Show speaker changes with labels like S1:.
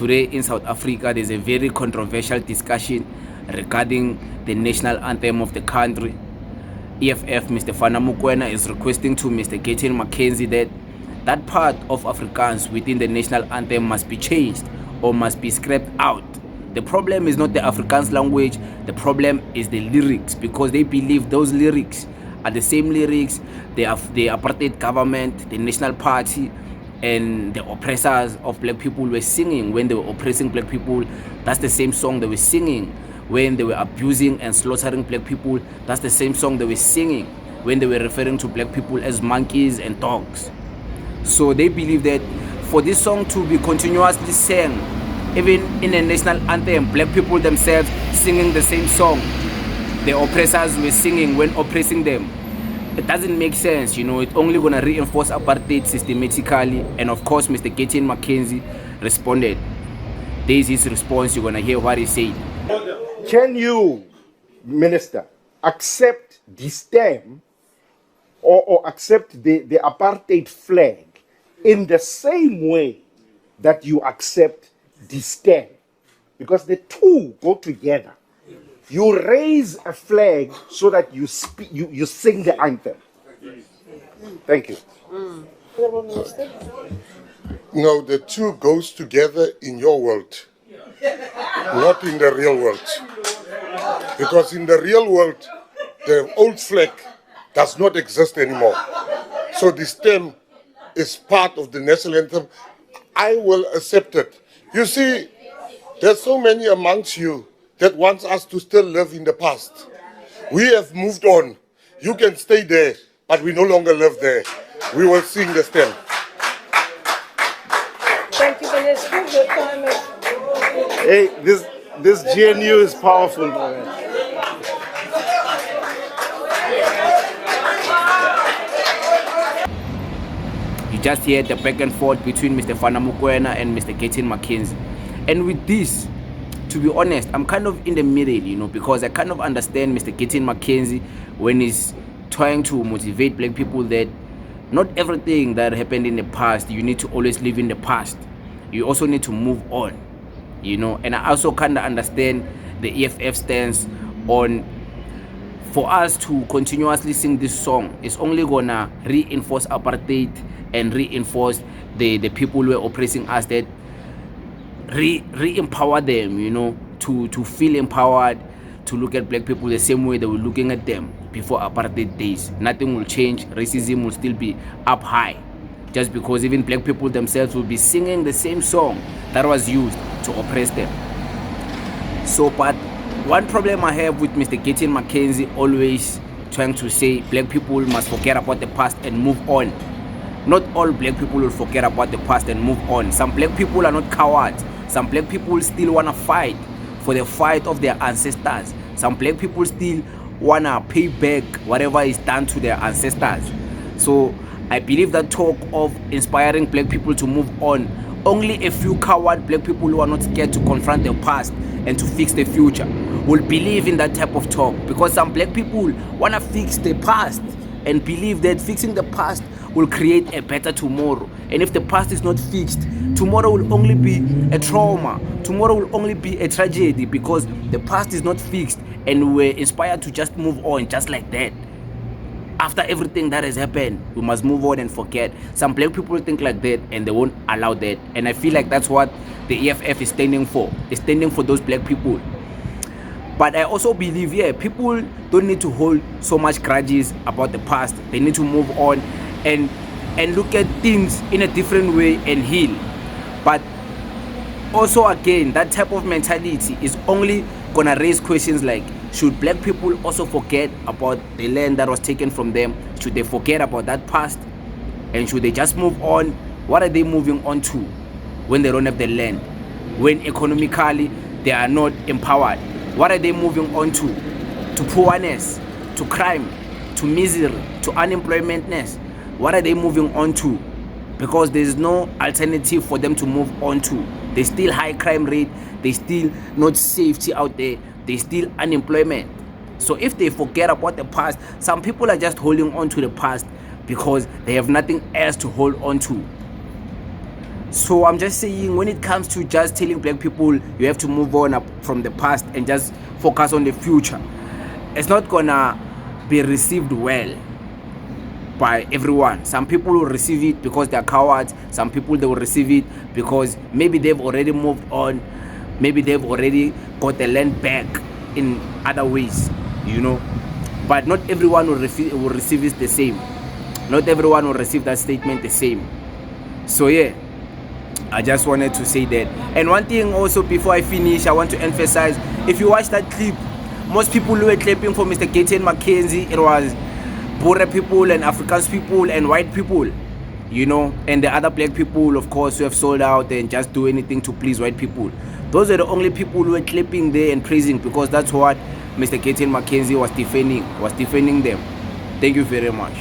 S1: today in South Africa, there's a very controversial discussion regarding the national anthem of the country. EFF, Mr. Fana Mokoena, is requesting to Mr. Gayton McKenzie that part of Afrikaans within the national anthem must be changed or must be scrapped out. The problem is not the Afrikaans language, the problem is the lyrics, because they believe those lyrics are the same lyrics the apartheid government, the National Party, and the oppressors of black people were singing when they were oppressing black people. That's the same song they were singing when they were abusing and slaughtering black people. That's the same song they were singing when they were referring to black people as monkeys and dogs. So they believe that for this song to be continuously sang, even in a national anthem, black people themselves singing the same song the oppressors were singing when oppressing them, it doesn't make sense. It's only going to reinforce apartheid systematically. And of course, Mr. Gayton McKenzie responded. There's his response. You're going to hear what he said.
S2: Can you, Minister, accept this term or accept the apartheid flag in the same way that you accept this term? Because the two go together. You raise a flag so that you sing the anthem. Thank you.
S3: No, the two goes together in your world, not in the real world. Because in the real world, the old flag does not exist anymore. So this term is part of the national anthem. I will accept it. You see, there's so many amongst you that wants us to still live in the past. We have moved on. You can stay there, but we no longer live there. We will sing the stem.
S4: Thank you, Minister. Your time is...
S2: Hey, this GNU is powerful.
S1: You just heard the back and forth between Mr. Fana Mokoena and Mr. Gayton McKenzie. And with this, to be honest, I'm kind of in the middle, because I kind of understand Mr. Gayton McKenzie when he's trying to motivate black people that not everything that happened in the past, you need to always live in the past. You also need to move on, And I also kind of understand the EFF stance on, for us to continuously sing this song, it's only gonna reinforce apartheid and reinforce the people who are oppressing us, that re-empower them, to feel empowered, to look at black people the same way they were looking at them before apartheid days. Nothing will change. Racism will still be up high, just because even black people themselves will be singing the same song that was used to oppress them. So, but one problem I have with Mr. Gayton McKenzie always trying to say black people must forget about the past and move on. Not all black people will forget about the past and move on. Some black people are not cowards. Some black people still want to fight for the fight of their ancestors. Some black people still want to pay back whatever is done to their ancestors. So I believe that talk of inspiring black people to move on, only a few coward black people who are not scared to confront their past and to fix the future will believe in that type of talk. Because some black people want to fix the past and believe that fixing the past will create a better tomorrow. And if the past is not fixed, tomorrow will only be a trauma. Tomorrow will only be a tragedy, because the past is not fixed and we're inspired to just move on just like that. After everything that has happened, we must move on and forget. Some black people think like that and they won't allow that. And I feel like that's what the EFF is standing for. It's standing for those black people. But I also believe, people don't need to hold so much grudges about the past. They need to move on and look at things in a different way and heal. But also, again, that type of mentality is only gonna raise questions like, should black people also forget about the land that was taken from them? Should they forget about that past? And should they just move on? What are they moving on to when they don't have the land? When economically they are not empowered? What are they moving on to? To poorness, to crime, to misery, to unemploymentness. What are they moving on to? Because there's no alternative for them to move on to. There's still high crime rate. There's still not safety out there. There's still unemployment. So if they forget about the past, some people are just holding on to the past because they have nothing else to hold on to. So I'm just saying, when it comes to just telling black people you have to move on up from the past and just focus on the future, it's not gonna be received well by everyone. Some people will receive it because they're cowards. Some people, they will receive it because maybe they've already moved on, maybe they've already got the land back in other ways, you know. But not everyone will receive it the same. Not everyone will receive that statement the same. So yeah, I just wanted to say that. And one thing also before I finish, I want to emphasize, if you watch that clip, most people who were clapping for Mr. Gayton McKenzie, it was Boer people and Afrikaans people and white people, you know, and the other black people, of course, who have sold out and just do anything to please white people. Those are the only people who were clapping there and praising, because that's what Mr. Gayton McKenzie was defending them. Thank you very much.